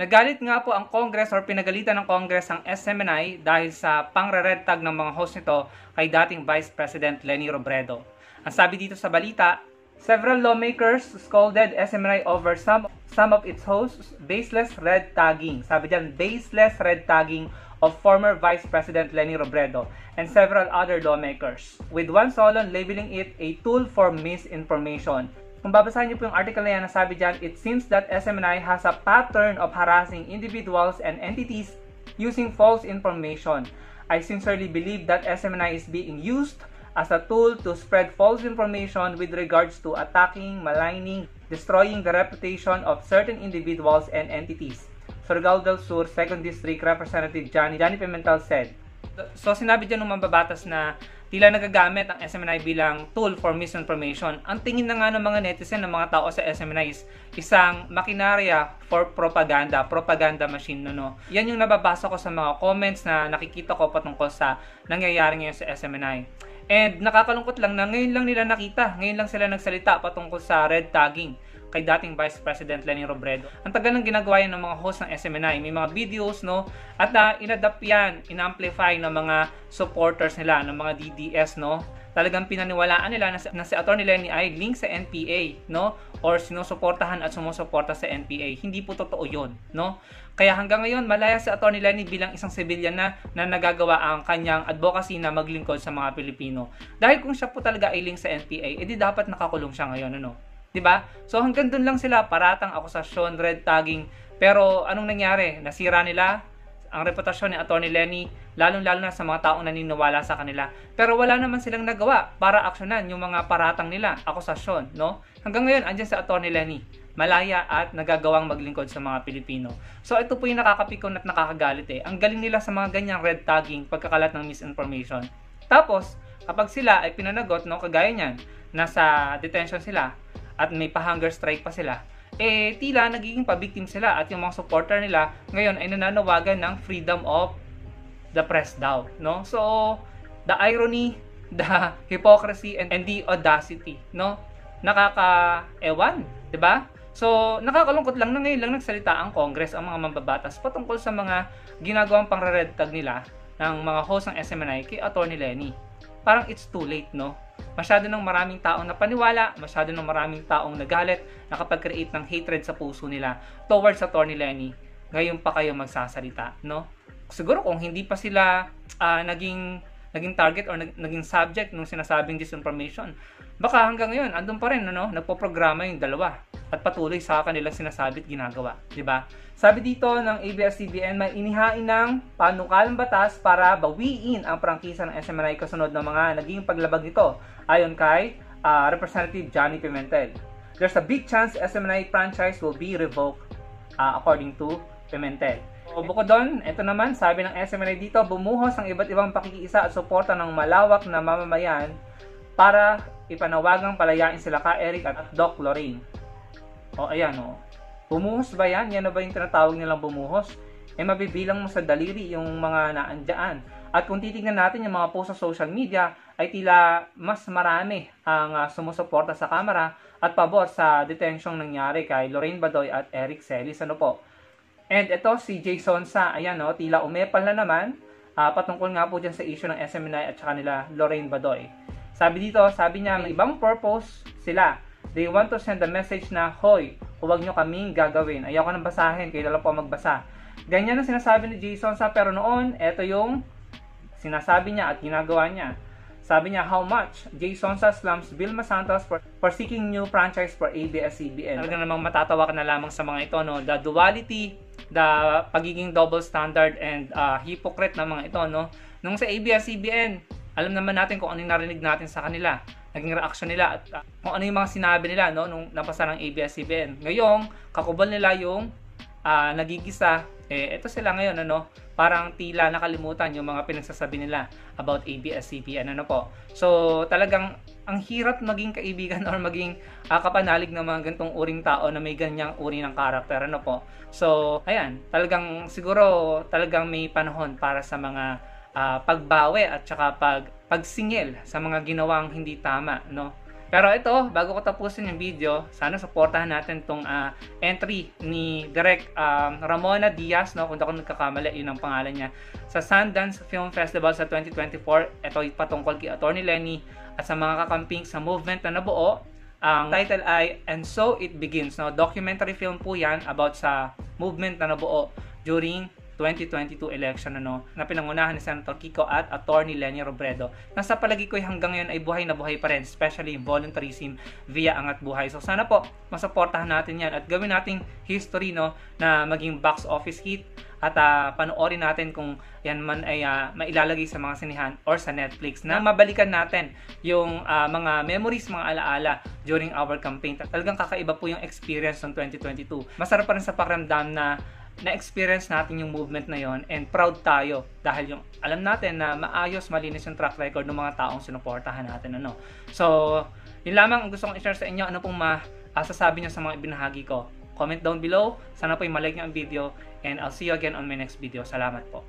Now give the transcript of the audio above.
Nagalit nga po ang Congress or pinagalitan ng Congress ang SMNI dahil sa pangre-red tag ng mga host nito kay dating Vice President Leni Robredo. Ang sabi dito sa balita, several lawmakers scolded SMNI over some of its hosts' baseless red tagging. Sabi diyan, baseless red tagging of former Vice President Leni Robredo and several other lawmakers, with one solon labeling it a tool for misinformation. Kung babasahin niyo po yung article na yan, nasabi dyan, it seems that SMNI has a pattern of harassing individuals and entities using false information. I sincerely believe that SMNI is being used as a tool to spread false information with regards to attacking, maligning, destroying the reputation of certain individuals and entities. Surigao del Sur 2nd District Representative Johnny Pimentel said. So sinabi dyan ng mambabatas na tila nagagamit ang SMNI bilang tool for misinformation. Ang tingin na nga ng mga netizen, ng mga tao sa SMNI is isang makinarya for propaganda machine. No? Yan yung nababasa ko sa mga comments na nakikita ko patungkol sa nangyayari ngayon sa SMNI. And nakakalungkot lang na ngayon lang nila nakita, ngayon lang sila nagsalita patungkol sa red tagging kay dating Vice President Leni Robredo. Ang tagal ng ginagawa yan ng mga host ng SMNI. May mga videos, no? At inadapt yan, in-amplify ng mga supporters nila, ng mga DDS, no? Talagang pinaniwalaan nila na si Atty. Leni ay link sa NPA, no? Or sinusuportahan at sumusuporta sa NPA. Hindi po totoo yun, no? Kaya hanggang ngayon, malaya si Atty. Leni bilang isang civilian na nagagawa ang kanyang advocacy na maglingkod sa mga Pilipino. Dahil kung siya po talaga ay link sa NPA, edi dapat nakakulong siya ngayon, ano? Diba? So hanggang dun lang sila, paratang akusasyon, red tagging. Pero anong nangyari? Nasira nila ang reputasyon ni Atty. Leni, lalong-lalo na sa mga taong naniniwala sa kanila. Pero wala naman silang nagawa para aksyonan yung mga paratang nila, akusasyon, no? Hanggang ngayon, andyan si Atty. Leni, malaya at nagagawang maglingkod sa mga Pilipino. So ito po yung nakakapikon at nakakagalit Ang galing nila sa mga ganyang red tagging, pagkakalat ng misinformation. Tapos, kapag sila ay pinanagot, no, kagaya niyan, nasa detention sila, at may pa-hunger strike pa sila, tila nagiging pa-victim sila at yung mga supporter nila ngayon ay nananawagan ng freedom of the press daw, no? So, the irony, the hypocrisy, and the audacity, no? Nakaka-ewan, di ba? So, nakakalungkot lang na ngayon lang nagsalita ang Congress, ang mga mambabatas patungkol sa mga ginagawang pang-red tag nila ng mga host ng SMNI kay Atty. Leni. Parang it's too late, no? Masyado ng maraming taong napaniwala, masyado ng maraming taong nagalit, nakapag-create ng hatred sa puso nila towards Atty. Leni. Ngayon pa kayo magsasalita, no? Siguro kung hindi pa sila naging target or naging subject ng sinasabing disinformation, baka hanggang ngayon andun pa rin, ano, nagpo-programa yung dalawa at patuloy sa kanilang sinasabi at ginagawa, di ba? Sabi dito ng ABS-CBN, may inihain ng panukalang batas para bawiin ang prangkisa ng SMNI kasunod ng mga naging paglabag nito, ayon kay Representative Johnny Pimentel. There's a big chance SMNI franchise will be revoked, according to Pimentel. O bukod doon, ito naman, sabi ng SMNI dito, bumuhos ang iba't ibang pakikiisa at suporta ng malawak na mamamayan para ipanawagang palayain sila ka Eric at Doc Lorraine. O ayan o. Bumuhos ba yan? Yan na ba yung tinatawag nilang bumuhos? Mabibilang mo sa daliri yung mga naandyan. At kung titignan natin yung mga post sa social media, ay tila mas marami ang sumusuporta sa kamera at pabor sa detensyong nangyari kay Lorraine Badoy at Eric Celis. Ano po? And ito si Jason Sa, ayan o, tila umepal na naman patungkol nga po dyan sa issue ng SMNI at saka nila Lorraine Badoy. Sabi dito, sabi niya, may ibang purpose sila. They want to send a message na, hoy, huwag nyo kaming gagawin. Ayaw ko nang basahin, kayo lang po magbasa. Ganyan ang sinasabi ni Jason Sa, pero noon, ito yung sinasabi niya at ginagawa niya. Sabi niya, how much? Jason Sa slams Vilma Santos for seeking new franchise for ABS-CBN. Talaga namang matatawa ka na lamang sa mga ito, no? The duality, the pagiging double standard and hypocrite na mga ito, no? Nung sa ABS-CBN, alam naman natin kung ano yung narinig natin sa kanila, naging reaction nila at kung ano yung mga sinabi nila, no, nung napasa ng ABS-CBN. Ngayon, kakubal nila yung nagigisa. Ito sila ngayon, ano, parang tila nakalimutan yung mga pinagsasabi nila about ABS-CBN, ano po. So, talagang ang hirap maging kaibigan or maging kapanalig ng mga ganitong uring tao na may ganyang uri ng karakter, ano po. So, ayan, talagang siguro talagang may panahon para sa mga pagbawi at saka pagsingil sa mga ginawang hindi tama, no? Pero ito, bago ko tapusin yung video, sana supportahan natin tong entry ni Direk Ramona Diaz, no? Kung ako nagkakamali, yun ang pangalan niya, sa Sundance Film Festival sa 2024. Ito ay patungkol kay Atty. Lenny at sa mga kakamping sa movement na nabuo. Ang title ay And So It Begins, no? Documentary film po yan about sa movement na nabuo during 2022 election, ano, na pinangunahan ni Senator Kiko at Atty. Leni Robredo. Nasa palagi ko hanggang ngayon ay buhay na buhay pa rin, especially voluntarism via Angat Buhay. So sana po masuportahan natin yan at gawin nating history, no, na maging box office hit at panoorin natin kung yan man ay mailalagay sa mga sinihan or sa Netflix, na mabalikan natin yung mga memories, mga alaala during our campaign. Talagang kakaiba po yung experience ng 2022. Masarap pa rin sa pakiramdam na na-experience natin yung movement na yon, and proud tayo dahil yung alam natin na maayos, malinis yung track record ng mga taong sinuportahan natin, ano. So, yun lamang ang gusto kong i-share sa inyo. Ano pong masasabi nyo sa mga ibinahagi ko? Comment down below. Sana po i-like nyo ang video, and I'll see you again on my next video. Salamat po.